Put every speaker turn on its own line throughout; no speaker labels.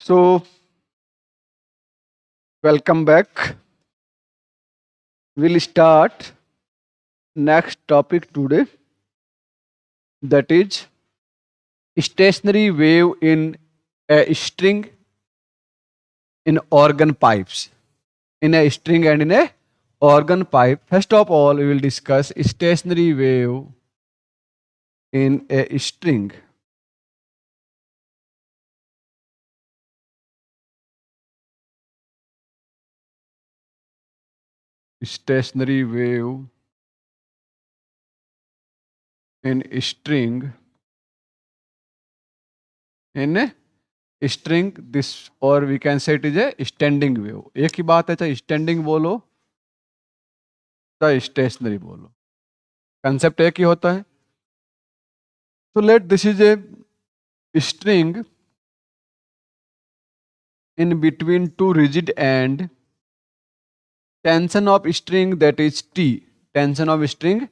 So, welcome back. We'll start next topic today, that is stationary wave in a string in organ pipes. In a string and in a organ pipe. First of all, we will discuss stationary wave in a string. Stationary wave in string in a string this, or we can say it is a standing wave. एक ही बात है, चाहे standing बोलो चाहे stationery बोलो, concept एक ही होता है. So let this is a string in between two rigid and tension of string, that is T. Tension of string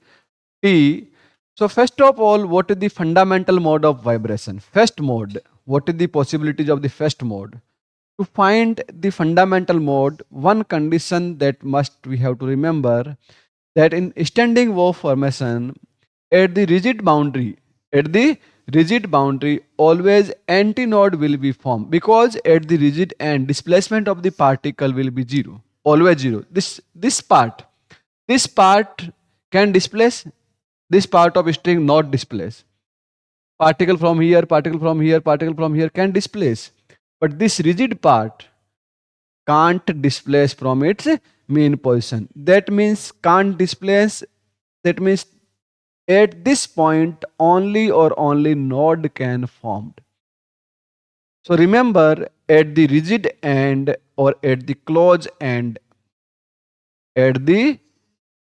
T. So first of all, what is the fundamental mode of vibration? First mode. What is the possibilities of the first mode? To find the fundamental mode, one condition that must we have to remember, that in standing wave formation, at the rigid boundary, at the rigid boundary, always antinode will be formed, because at the rigid end displacement of the particle will be zero, always zero. This part can displace, this part of string not displace. Particle from here, particle from here, particle from here can displace, but this rigid part can't displace from its mean position. That means can't displace, that means at this point only or only node can formed. So remember, at the rigid end or at the closed end, at the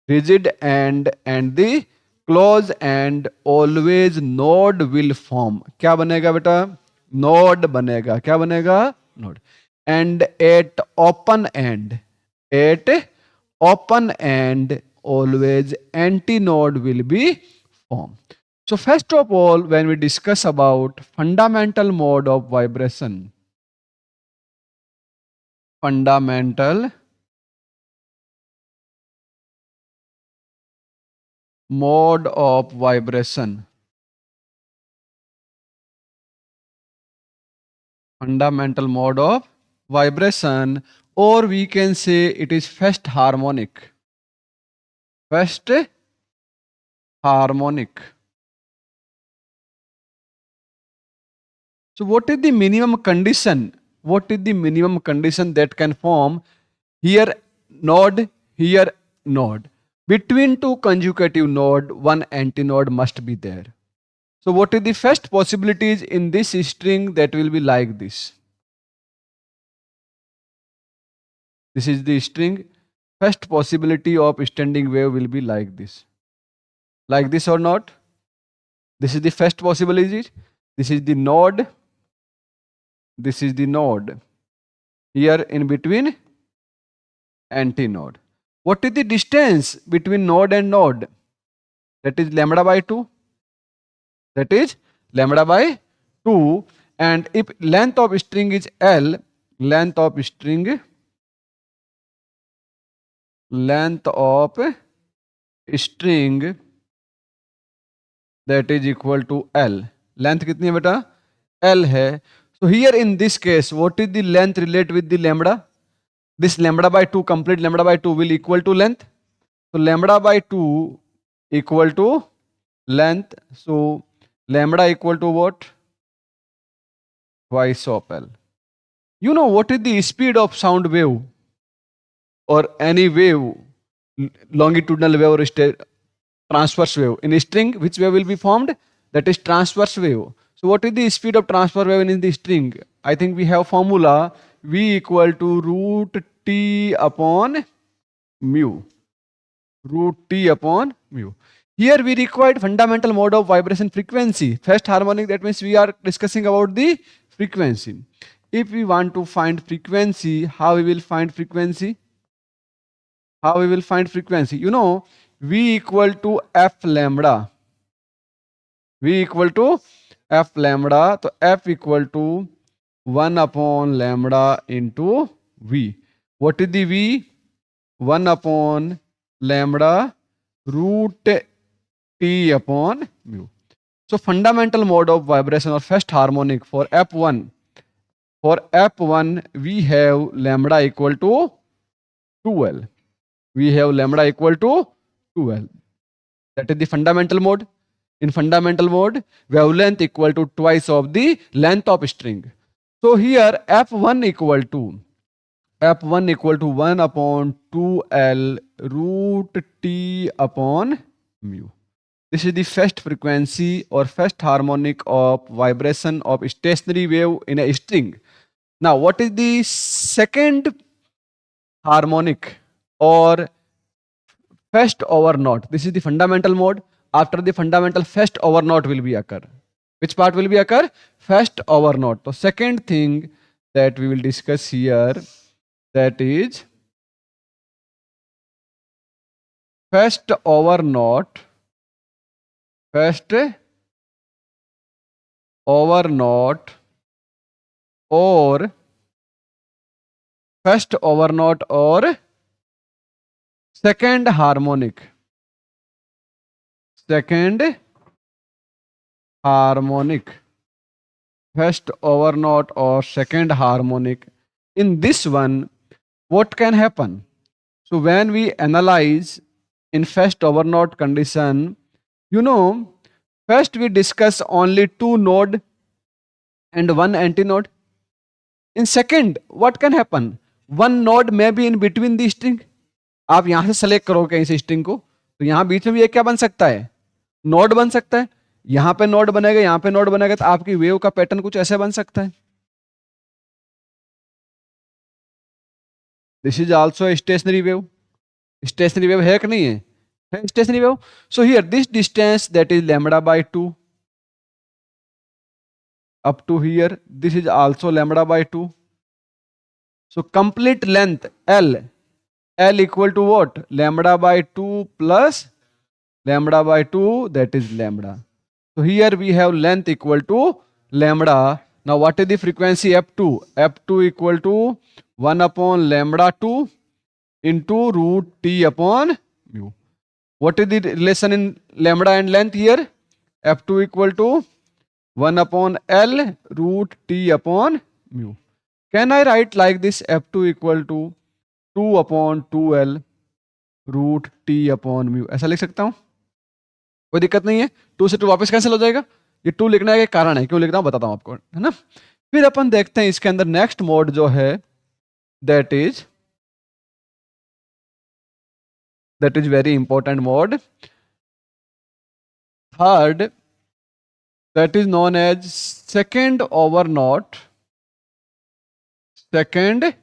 rigid end and the close end, always node will form. क्या बनेगा बेटा? Node बनेगा. क्या बनेगा? Node. And at open end, at open end, always antinode will be formed. So first of all, when we discuss about fundamental mode of vibration, fundamental mode of vibration, fundamental mode of vibration, or we can say it is first harmonic. First harmonic. So what is the minimum condition? What is the minimum condition that can form here node, here node? Between two conjugative node, one antinode must be there. So what is the first possibilities in this string that will be like this? This is the string. First possibility of standing wave will be like this. Like this or not? This is the first possibility. This is the node. This is the node. Here in between antinode. What is the distance between node and node? That is lambda by 2. That is lambda by 2. And if length of string is L, length of string, length of string, that is equal to L. Length कितनी है बेटा? L है. So here in this case, what is the length relate with the lambda? This lambda by 2, complete lambda by 2 will equal to length. So lambda by 2 equal to length. So lambda equal to what? Twice of L. You know what is the speed of sound wave or any wave, longitudinal wave or transverse wave? In a string, which wave will be formed? That is transverse wave. So what is the speed of transverse wave in the string? I think we have formula V equal to root T upon mu. Root T upon mu. Here we required fundamental mode of vibration frequency. First harmonic, that means we are discussing about the frequency. If we want to find frequency, how we will find frequency? How we will find frequency? You know, V equal to F lambda. V equal to F lambda. So F equal to 1 upon lambda into v. What is the v? 1 upon lambda root t upon mu. So fundamental mode of vibration or first harmonic for F1. For F1 we have lambda equal to 2L. We have lambda equal to 2L. That is the fundamental mode. In fundamental mode, wavelength equal to twice of the length of string. So here F1 equal to 1 upon 2L root T upon mu. This is the first frequency or first harmonic of vibration of stationary wave in a string. Now, what is the second harmonic or first over naught? This is the fundamental mode. After the fundamental, first over naught will be occur. Which part will be occur? First over naught. So second thing that we will discuss here, that is first over naught. First over naught or first over naught or second harmonic. Second harmonic. First over naught or second harmonic. In this one, what can happen? So when we analyze in first over naught condition, first we discuss only two node and one antinode. In second, what can happen? One node may be in between the string. आप यहां से select करो कहीं से string को, तो यहां बीच में भी एक क्या बन सकता है? नोड बन सकता है. यहां पे नोड बनेगा, यहां पे नोड बनेगा, तो आपकी वेव का पैटर्न कुछ ऐसे बन सकता है. This is also stationary wave. Stationary wave है कि नहीं है? Stationary wave. So here this distance, that is lambda by 2 up to here, this is also lambda by 2. So complete length L equal to what? Lambda by 2 plus lambda by 2, that is lambda. So here we have length equal to lambda. Now what is the frequency F2? F2 equal to 1 upon lambda 2 into root T upon mu. What is the relation in lambda and length here? F2 equal to 1 upon L root T upon mu. Can I write like this? F2 equal to 2 upon 2L root T upon mu. ऐसा लिख सकता हूं? कोई दिक्कत नहीं है. 2 से 2 वापस कैंसिल हो जाएगा. ये 2 लिखने का कारण है, क्यों लिख रहा हूं बताता हूं आपको, है ना. फिर अपन देखते हैं इसके अंदर नेक्स्ट मोड जो है, that is very important mode. Third, that is known as second over naught. Second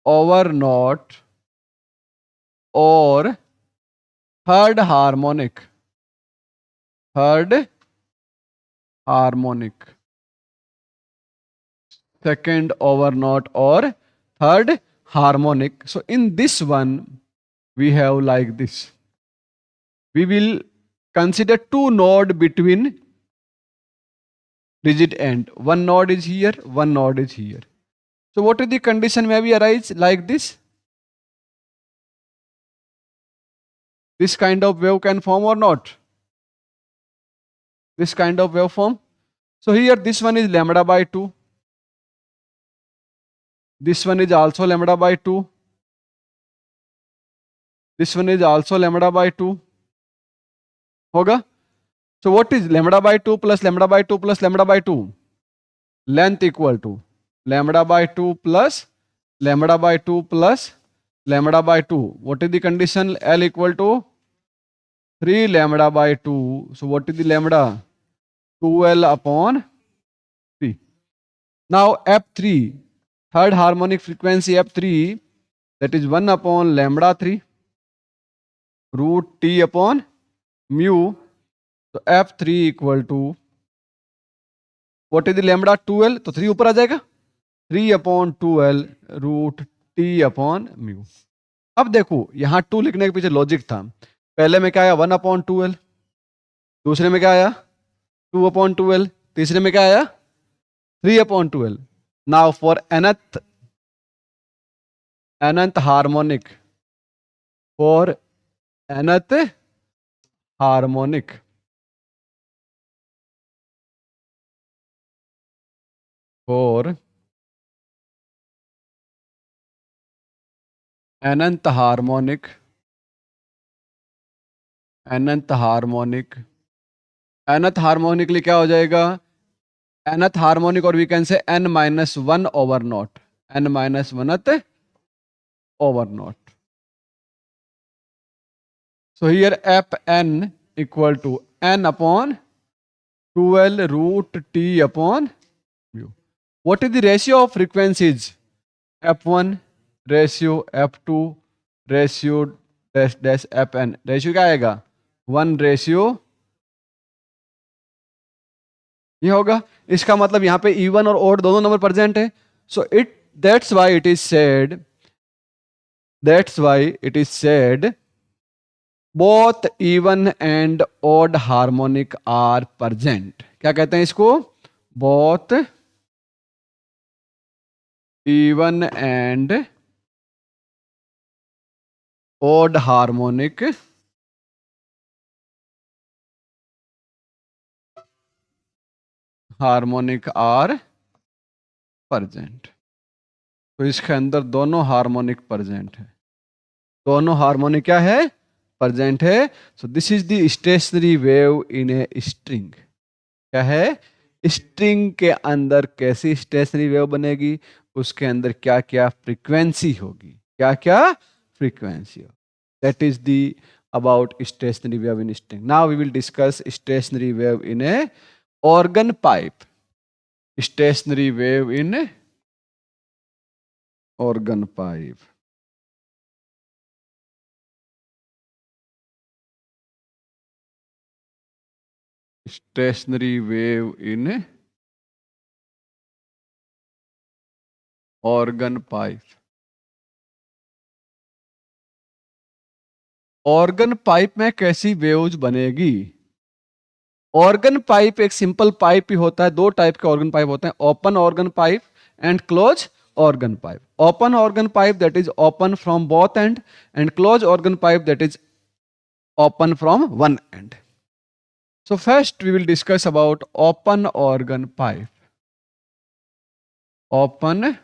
over naught or third harmonic. Third harmonic. Second over naught or third harmonic. So in this one we have like this. We will consider two node between rigid end. One node is here, one node is here. So what is the condition may be arise like this? This kind of wave can form or not? This kind of wave form. So here this one is lambda by 2. This one is also lambda by 2. This one is also lambda by 2. होगा? So what is lambda by 2 plus lambda by 2 plus lambda by 2? Length equal to lambda by 2 plus lambda by 2 plus lambda by 2. What is the condition? L equal to 3 lambda by 2. So what is the lambda? 2L upon 3. Now F3, third harmonic frequency F3, that is 1 upon lambda 3 root T upon mu. So F3 equal to, what is the lambda? 2L. तो 3 ऊपर आ जाएगा. 3 upon 2L root T upon mu. अब देखो यहां 2 लिखने के पीछे logic था. पहले में क्या आया? 1 upon 2L. दूसरे में क्या आया? 2 upon 2L. तीसरे में क्या आया? 3/12. Now for nth harmonic, for nth harmonic, for nth harmonic, nth harmonic, nth harmonic लिए क्या हो जाएगा? nth harmonic, और we can say n-1/0, n-1th over naught. So here fn equal to n upon 12 root t upon mu. What is the ratio of frequencies? f1 ratio f2 ratio dash dash fn. Ratio क्या आएगा? 1 ratio ये होगा. इसका मतलब यहाँ पे even और odd दोनों नंबर प्रेजेंट है. सो that's why it is said both even and odd harmonic are present. क्या कहते हैं इसको? both even and odd harmonic are present. तो इसके अंदर दोनों हार्मोनिक प्रेजेंट है. दोनों हार्मोनिक क्या है? प्रेजेंट है. So this is the stationery wave in a string. क्या है? स्ट्रिंग के अंदर कैसी स्टेशनरी वेव बनेगी, उसके अंदर क्या क्या फ्रीक्वेंसी होगी, क्या क्या फ्रीक्वेंसी होगी. That is the about stationary wave in string. Now we will discuss stationary wave in a organ pipe. Stationary wave in organ pipe. Stationary wave in organ pipe. Organ pipe में कैसी waves बनेगी? Organ pipe एक simple pipe ही होता है. दो type के organ pipe होते हैं, open organ pipe and close organ pipe. Open organ pipe, that is open from both end, and closed organ pipe, that is open from one end. So first we will discuss about open organ pipe. Open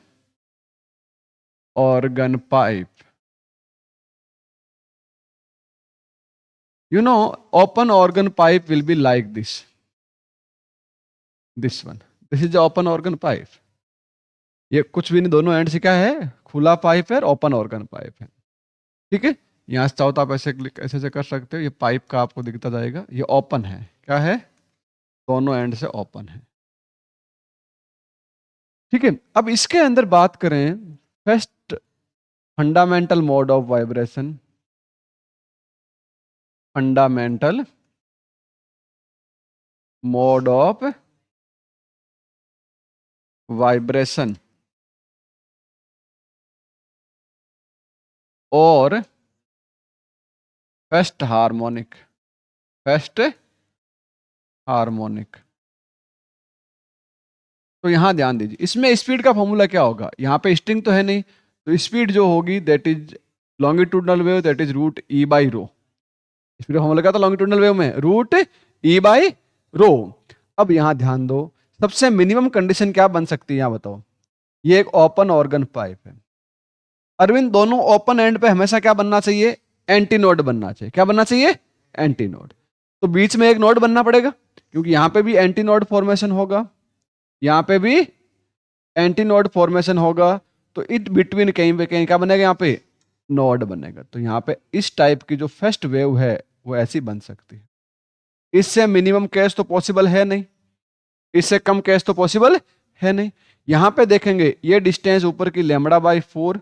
organ pipe. You know, open organ pipe will be like this. This one. This is the open organ pipe. ये कुछ भी नहीं, दोनों and से क्या है? खुला pipe है, ओपन ऑर्गन पाइप है. ठीक है. यहां से चाहो तो आप ऐसे ऐसे कर सकते हो. ये पाइप का आपको दिखता जाएगा, ये ओपन है. क्या है? दोनों एंड से ओपन है. ठीक है. अब इसके अंदर बात करें, first fundamental mode of vibration. Fundamental mode of vibration और फर्स्ट हार्मोनिक. First harmonic. तो यहां ध्यान दीजिए, इसमें स्पीड का फॉर्मूला क्या होगा? यहां पे स्ट्रिंग तो है नहीं, तो स्पीड जो होगी that is longitudinal wave, that is root E by rho. Speed का फॉर्मूला क्या था लॉन्गिट्यूडनल वेव में? Root E by rho. अब यहां ध्यान दो, सबसे मिनिमम कंडीशन क्या बन सकती है यहां बताओ? ये एक ओपन ऑर्गन पाइप है. अरविंद, दोनों ओपन एंड पे हमेशा क्या बनना चाहिए? एंटी नोड बनना चाहिए. क्या बनना चाहिए? Anti node. तो बीच में एक नोड बनना पड़ेगा, क्योंकि यहां पे भी एंटी नोड फॉर्मेशन होगा, यहां पे भी एंटी नोड फॉर्मेशन होगा. तो इट बिटवीन कहीं पे कहीं क्या बनेगा? यहां पे नोड बनेगा. तो यहां पे इस टाइप की जो फर्स्ट वेव है वो ऐसी बन सकती है. इससे मिनिमम केस तो पॉसिबल है नहीं, इससे कम केस तो पॉसिबल है नहीं. यहां पे देखेंगे ये डिस्टेंस ऊपर की लैम्बडा बाई 4,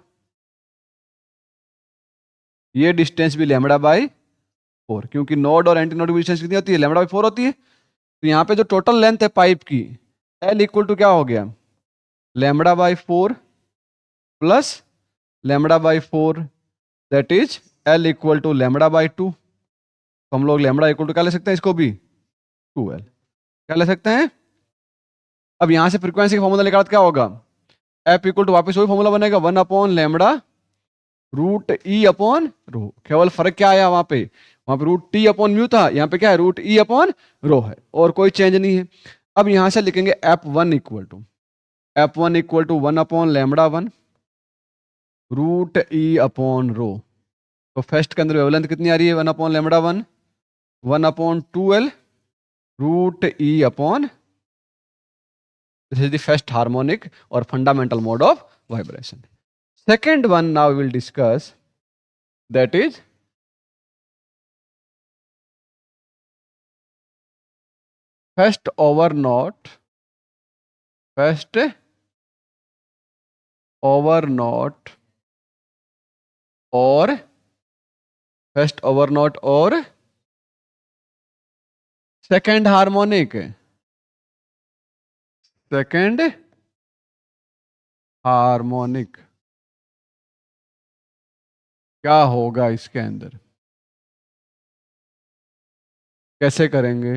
ये डिस्टेंस भी लैम्बडा बाई 4, क्योंकि नोड और एंटी नोड की डिस्टेंस कितनी होती है? लैम्बडा बाई 4 होती है. तो यहाँ पे जो टोटल लेंथ है पाइप की, एल इक्वल टू क्या हो गया? Lambda by 4 plus lambda by 4, that is L equal to lambda by 2. तो हम लोग लैम्बडा इक्वल टू क्या ले सकते हैं? इसको भी 2l क्या ले सकते हैं? अब यहां से फ्रीक्वेंसी का फॉर्मूला निकाल क्या होगा, एफ इक्वल टू वापस वही फॉर्मूला बनेगा 1/λ रूट ई अपॉन रो। केवल फर्क क्या आया वहां पे रूट टी अपॉन म्यू था, यहाँ पे क्या है रूट ई अपॉन रो है, और कोई चेंज नहीं है। अब यहां से लिखेंगे F one equal to 1/λ1 root E upon rho. तो फर्स्ट के अंदर वेवलेंथ कितनी आ रही है 1/λ1 1/2L root E upon, this is the first harmonic और fundamental mode of vibration. Second one now we will discuss, that is first over naught or first over naught or second harmonic क्या होगा इसके अंदर, कैसे करेंगे।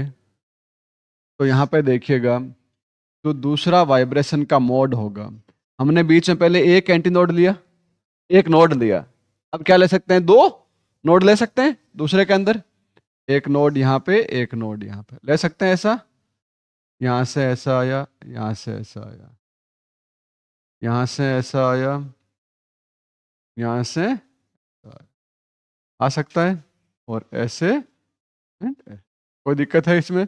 तो यहां पे देखिएगा जो दूसरा वाइब्रेशन का मोड होगा, हमने बीच में पहले एक एंटी नोड लिया, एक नोड लिया, अब क्या ले सकते हैं, 2 नोड ले सकते हैं दूसरे के अंदर, एक नोड यहाँ पे एक नोड यहाँ पे ले सकते हैं। ऐसा यहां से ऐसा आया, यहां से ऐसा आया, यहां से ऐसा आया, यहां से आ सकता है, और ऐसे कोई दिक्कत है इसमें,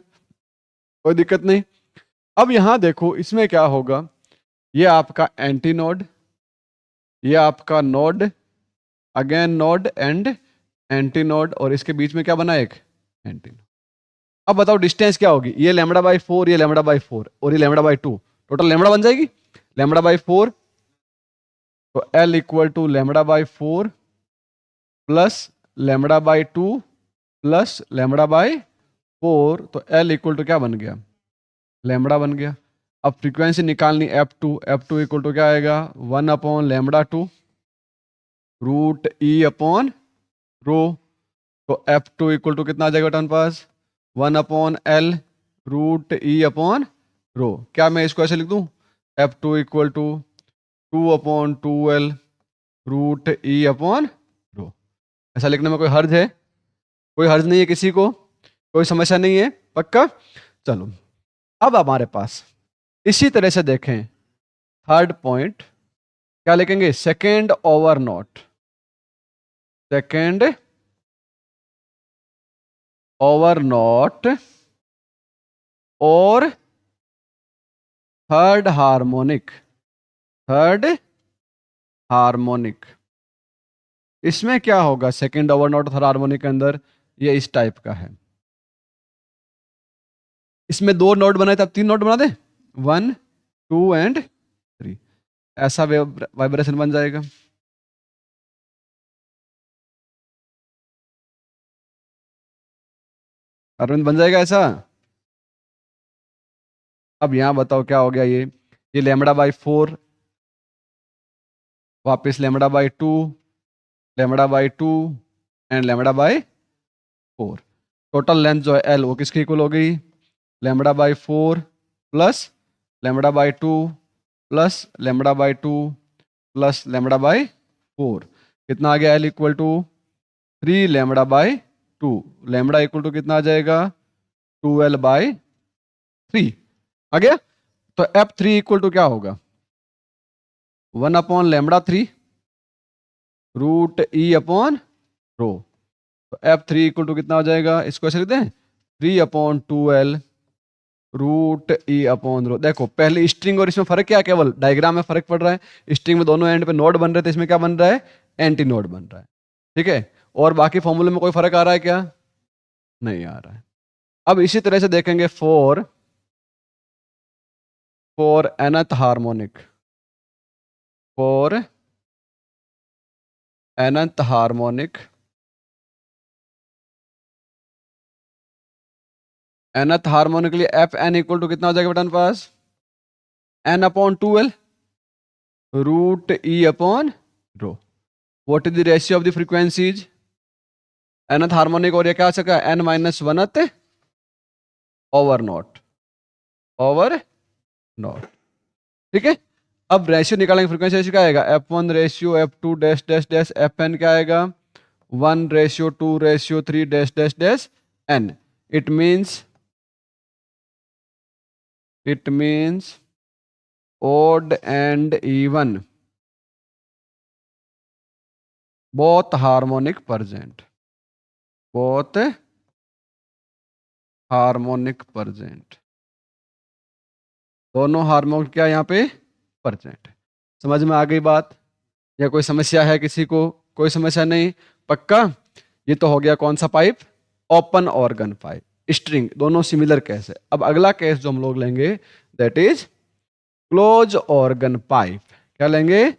कोई दिक्कत नहीं। अब यहां देखो इसमें क्या होगा, ये आपका एंटी नोड, ये आपका node, again node and anti node, और इसके बीच में क्या बना एक एंटी नोड। अब बताओ डिस्टेंस क्या होगी, ये λ/4, ये λ/4 और ये λ/2, टोटल लैम्बडा बन जाएगी λ/4। तो L equal to λ/4 plus λ/2 plus λ/4, तो L इक्वल टू क्या बन गया, लैम्बडा बन गया। अब फ्रीक्वेंसी निकालनी F2 इक्वल टू क्या आएगा 1/λ2 रूट ई अपॉन रो। तो F2 इक्वल टू कितना आ जाएगा टर्न पास 1/L root E upon rho. क्या मैं इसको ऐसे लिख दूं, F2 equal to 2/2L root E upon rho. ऐसा लिखने में कोई हर्ज है, कोई हर्ज नहीं है किसी को, कोई समस्या नहीं है, पक्का। चलो अब हमारे पास इसी तरह से देखें, थर्ड पॉइंट क्या लिखेंगे, सेकेंड ओवर नॉट और थर्ड हार्मोनिक। इसमें क्या होगा, second over not third harmonic के अंदर ये इस टाइप का है, इसमें 2 नोट बनाए थे, अब 3 नोट बना दे, 1 2 एंड 3, ऐसा वाइब्रेशन बन जाएगा। अरविंद बन जाएगा ऐसा। अब यहां बताओ क्या हो गया, ये λ/4 वापस λ/2 एंड λ/4, टोटल लेंथ जो है L वो किसकी इक्वल हो गई, λ/4 प्लस λ/2 प्लस λ/2 प्लस λ/4, कितना आ गया L equal to 3 λ/2, lambda equal to कितना आ जाएगा 2L/3 आ गया। तो F3 इक्वल टू क्या होगा 1/λ3 रूट ई अपॉन रो। तो F3 इक्वल टू कितना हो जाएगा, इसको ऐसे लिखते हैं 3/2L रूट ई अपॉन रो। देखो पहले स्ट्रिंग और इसमें फर्क क्या है, केवल डायग्राम में फर्क पड़ रहा है, स्ट्रिंग में दोनों एंड पे नोड बन रहे थे, इसमें क्या बन रहा है एंटी नोड बन रहा है, ठीक है। और बाकी फॉर्मूले में कोई फर्क आ रहा है क्या, नहीं आ रहा है। अब इसी तरह से देखेंगे for nth harmonic, nth harmonic के लिए Fn इक्वल टू कितना हो जाएगा बटन पास n/2L root E upon rho. What is the ratio of the frequencies, nth harmonic और ये क्या आ सका n - 1th over not not. ठीक है, अब रेशियो निकालेंगे, फ्रीक्वेंसी रेशियो क्या आएगा, F1 ratio F2 dash dash dash Fn क्या आएगा, 1:2:3 dash dash dash n। It means odd and even both harmonic present, both harmonic present, दोनों हार्मोनिक क्या यहाँ पे प्रेजेंट। समझ में आ गई बात, या कोई समस्या है किसी को, कोई समस्या नहीं, पक्का। ये तो हो गया कौन सा pipe, open organ pipe, string, दोनों सिमिलर केस है। अब अगला केस जो हम लोग लेंगे that is close organ pipe. क्या लेंगे,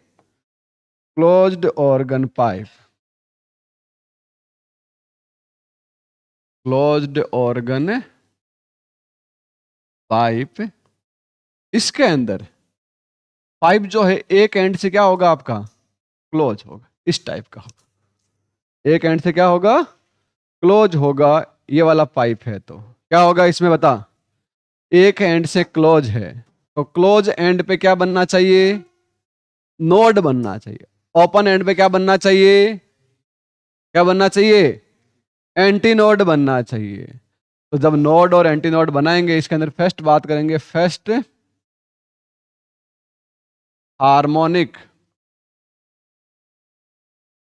closed organ pipe, closed organ pipe. इसके अंदर पाइप जो है एक एंड से क्या होगा आपका, क्लोज होगा, इस टाइप का होगा, एक एंड से क्या होगा, क्लोज होगा। ये वाला पाइप है तो क्या होगा इसमें बता, एक एंड से क्लोज है तो क्लोज एंड पे क्या बनना चाहिए, नोड बनना चाहिए। ओपन एंड पे क्या बनना चाहिए, क्या बनना चाहिए, एंटी नोड बनना चाहिए। तो जब नोड और एंटी नोड बनाएंगे, इसके अंदर फर्स्ट बात करेंगे, फर्स्ट हार्मोनिक,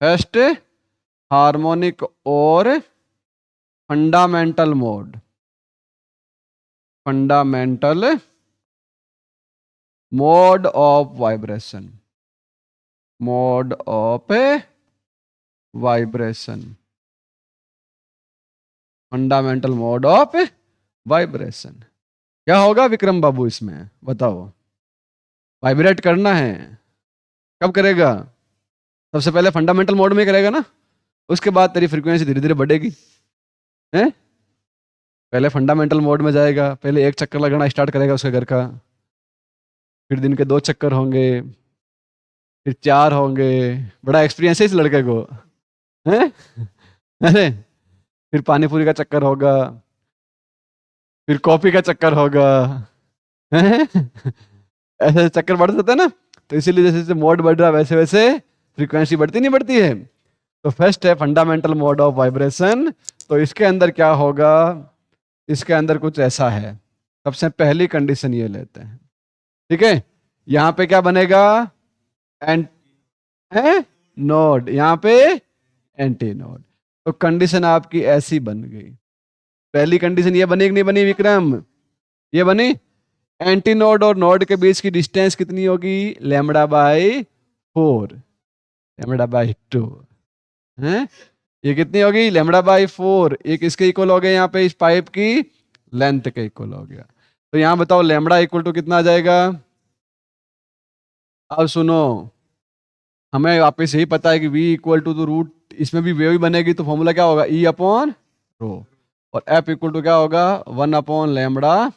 फर्स्ट हार्मोनिक और fundamental mode, fundamental mode of vibration, mode of vibration, fundamental mode of vibration. क्या होगा विक्रम बाबू इसमें बताओ, वाइब्रेट करना है, कब करेगा, सबसे पहले फंडामेंटल मोड में करेगा ना, उसके बाद तेरी फ्रीक्वेंसी धीरे धीरे बढ़ेगी, हैं? पहले फंडामेंटल मोड में जाएगा, पहले एक चक्कर लगाना स्टार्ट करेगा उसके घर का, फिर दिन के 2 चक्कर होंगे, फिर 4 होंगे। बड़ा एक्सपीरियंस है इस लड़के को, हैं? अरे फिर पानी पूरी का चक्कर होगा, फिर कॉफी का चक्कर होगा, हैं? ऐसे चक्कर बढ़ जाता है ना। तो इसीलिए जैसे जैसे मोड बढ़ रहा है वैसे वैसे फ्रीक्वेंसी बढ़ती नहीं बढ़ती है। तो फर्स्ट है फंडामेंटल मोड ऑफ वाइब्रेशन। तो इसके अंदर क्या होगा, इसके अंदर कुछ ऐसा है। सबसे पहली कंडीशन ये लेते हैं, ठीक है। यहाँ पे क्या बनेगा, एंड है नोड, यहाँ पे एंटी नोड। तो कंडीशन आपकी ऐसी बन गई। पहली कंडीशन ये बनी कि नहीं बनी विक्रम, ये बनी, एंटी नोड और नोड के बीच की डिस्टेंस कितनी होगी, λ/4, λ/2 है। ये कितनी होगी, λ/4। एक इसके इक्वल हो गया, यहाँ पे इस पाइप की लेंथ के इक्वल हो गया। तो यहाँ बताओ लैम्बडा इक्वल टू कितना आ जाएगा। अब सुनो, हमें वापस यही पता है कि v इक्वल टू तो रूट, इसमें भी वेव बनेगी तो फॉर्मूला क्या होगा, E/ρ। और F इक्वल टू क्या होगा, 1/λ√E/ρ।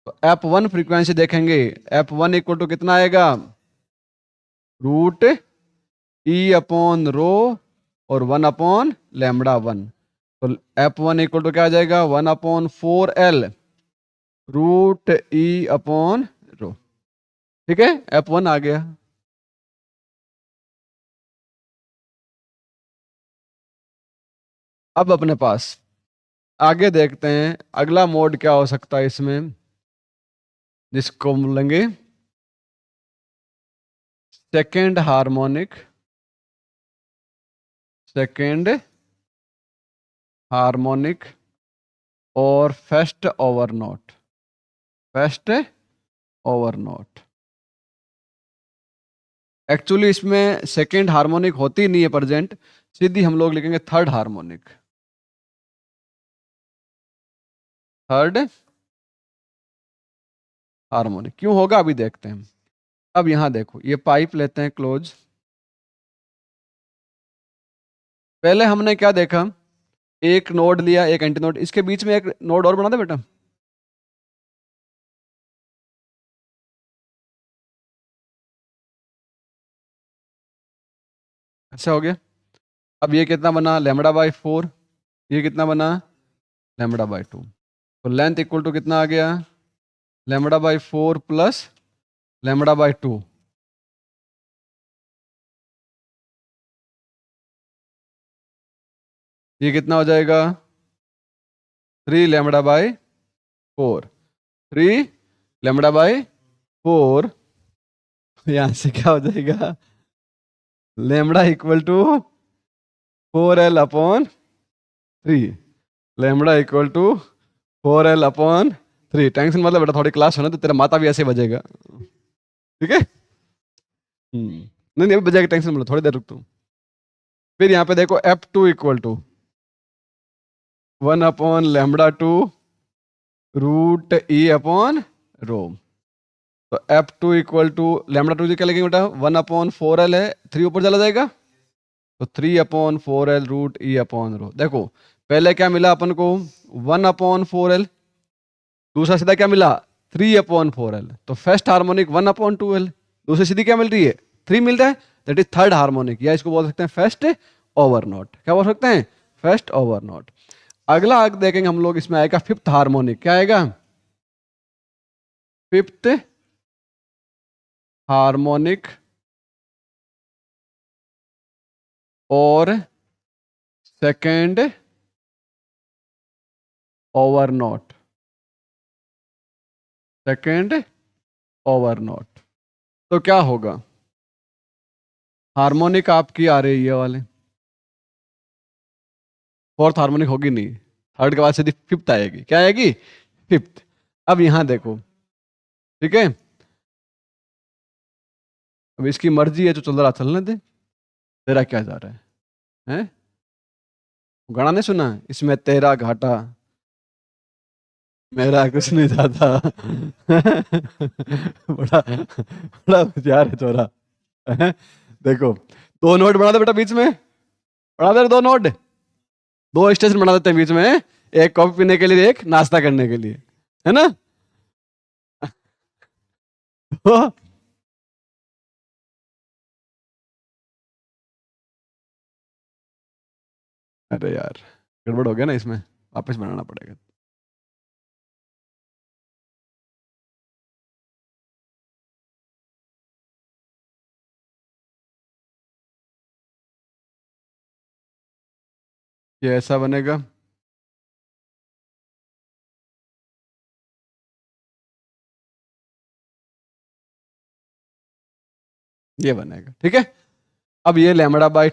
तो F1 फ्रीक्वेंसी देखेंगे, F1 इक्वल टू कितना आएगा, √E/ρ और 1/λ1। तो F1 इक्वल टू क्या आ जाएगा, 1/4L√E/ρ। ठीक है, F1 आ गया। अब अपने पास आगे देखते हैं अगला मोड क्या हो सकता है इसमें, जिसको हम बोलेंगे सेकेंड हार्मोनिक, सेकेंड हार्मोनिक और first over note, first over note. Actually इसमें सेकेंड हार्मोनिक होती नहीं है प्रेजेंट, सीधी हम लोग लिखेंगे थर्ड हार्मोनिक, थर्ड हार्मोनिक। क्यों होगा अभी देखते हैं। अब यहां देखो, ये पाइप लेते हैं क्लोज। पहले हमने क्या देखा, एक नोड लिया, एक एंटी नोड, इसके बीच में एक नोड और बना दे बेटा। ऐसा हो गया। अब ये कितना बना, λ/4। ये कितना बना, λ/2। तो लेंथ इक्वल टू कितना आ गया, lambda by 4 plus lambda by 2। ये कितना हो जाएगा, 3 लैम्बडा बाई 4, 3 लैम्बडा बाई 4। यहां से क्या हो जाएगा, lambda equal to 4l/3, lambda equal to 4l/3। Tension मतलब बेटा, थोड़ी क्लास है ना तो तेरा माता भी ऐसे बजेगा, ठीक है। नहीं नहीं, अभी बजेगा, टेंशन मतलब, थोड़ी देर रुक तू। फिर यहाँ पे देखो f2 इक्वल टू 1/λ2 √e/रो। तो f2 इक्वल टू λ2 क्या लगेगा बेटा, 1/4l है, 3 ऊपर चला जाएगा, तो 3/4l √e/रो। देखो पहले क्या मिला अपन को, 1/4l, दूसरा सीधा क्या मिला, 3/4l। तो फर्स्ट हार्मोनिक 1/2l, दूसरी सीधी क्या मिल रही है, 3 मिल रहा है, दैट इज थर्ड हार्मोनिक, या इसको बोल सकते हैं फर्स्ट ओवर नोट। क्या बोल सकते हैं, फर्स्ट ओवर नोट। अगला आग देखेंगे हम लोग, इसमें आएगा फिफ्थ हार्मोनिक। क्या आएगा, फिफ्थ हार्मोनिक और second over note, second over note. तो क्या होगा, हार्मोनिक आपकी आ रही है ये वाले, फोर्थ हार्मोनिक होगी नहीं, थर्ड के बाद सीधी फिफ्थ आएगी। क्या आएगी, फिफ्थ। अब यहां देखो, ठीक है, अब इसकी मर्जी है, जो चल रहा चलने दे, तेरा क्या जा रहा है, हैं? गाना नहीं सुना, इसमें तेरा घाटा मेरा कुछ नहीं जाता। बड़ा बड़ा होशियार है चोरा, हैं? देखो, दो नोट बना दे बेटा बीच में, बना दे दो नोट, दो स्टेशन बना देते हैं बीच में, एक कॉफी पीने के लिए, एक नाश्ता करने के लिए, है ना। तो अरे यार, गड़बड़ हो गया ना इसमें, वापस बनाना पड़ेगा। ये ऐसा बनेगा, ये बनेगा, ठीक है। अब ये lambda by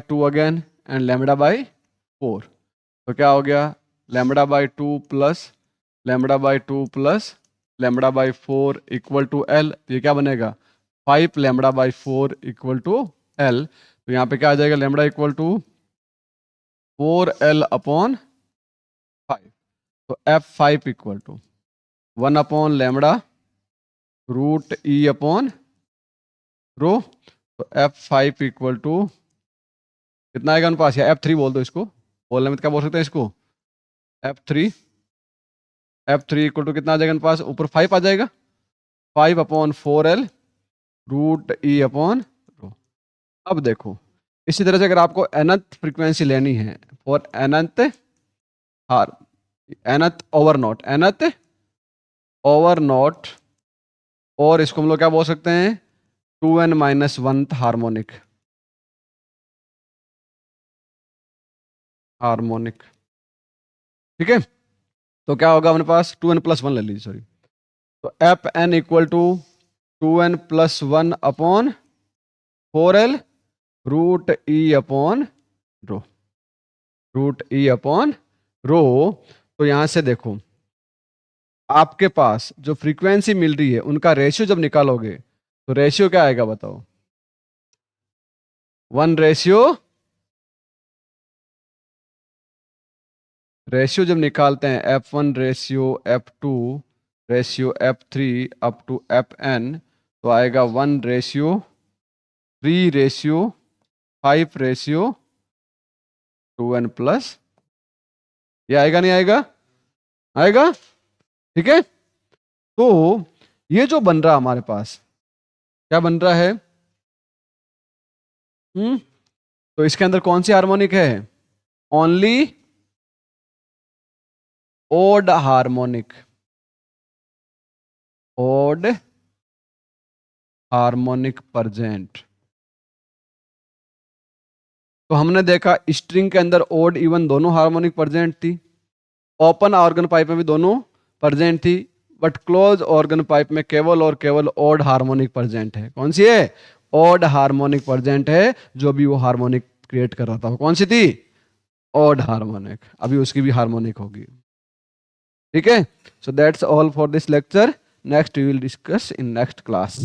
two again, and lambda by 4। तो क्या हो गया, lambda by 2 plus lambda by 2 plus lambda by 4 equal to L. तो ये क्या बनेगा, 5 lambda by 4 equal to L. तो यहाँ पे क्या आ जाएगा, लैम्बडा इक्वल टू 4l/5। तो f5 इक्वल टू 1/λ √e/रो। तो f5 इक्वल टू कितना आएगा उनके पास, या f3 बोल दो इसको, बोलने में तो क्या बोल सकते हैं इसको, f3, f3 इक्वल टू कितना आ जाएगा उनके पास, ऊपर 5 आ जाएगा, 5/4l √e/रो। अब देखो, इसी तरह से अगर आपको nth फ्रीक्वेंसी लेनी है, फॉर nth हार nth over not, nth over not, और इसको हम लोग क्या बोल सकते हैं, 2n-1 हार्मोनिक, हार्मोनिक, ठीक है। तो क्या होगा अपने पास, 2n+1 ले लीजिए, सॉरी। तो F N equal to 2n+1/4l √e/रो, √e/रो। तो यहां से देखो, आपके पास जो फ्रीक्वेंसी मिल रही है उनका रेशियो जब निकालोगे, तो रेशियो क्या आएगा बताओ, 1 रेशियो जब निकालते हैं, f1:f2:f3 तो आएगा 1:3:5:2n+, ये आएगा नहीं आएगा, आएगा, ठीक है। तो ये जो बन रहा हमारे पास, क्या बन रहा है, तो इसके अंदर कौन सी हार्मोनिक है, only odd harmonic, odd harmonic present. तो हमने देखा स्ट्रिंग के अंदर ओड इवन दोनों हार्मोनिक प्रेजेंट थी, ओपन ऑर्गन पाइप में भी दोनों प्रेजेंट थी, बट क्लोज ऑर्गन पाइप में केवल और केवल ओड हार्मोनिक प्रेजेंट है। कौन सी है? ओड हार्मोनिक प्रेजेंट है। जो भी वो हार्मोनिक क्रिएट कर रहा था वो कौन सी थी? Odd harmonic. अभी उसकी भी हार्मोनिक होगी। ठीक है, so that's all for this lecture. Next we will discuss in next class.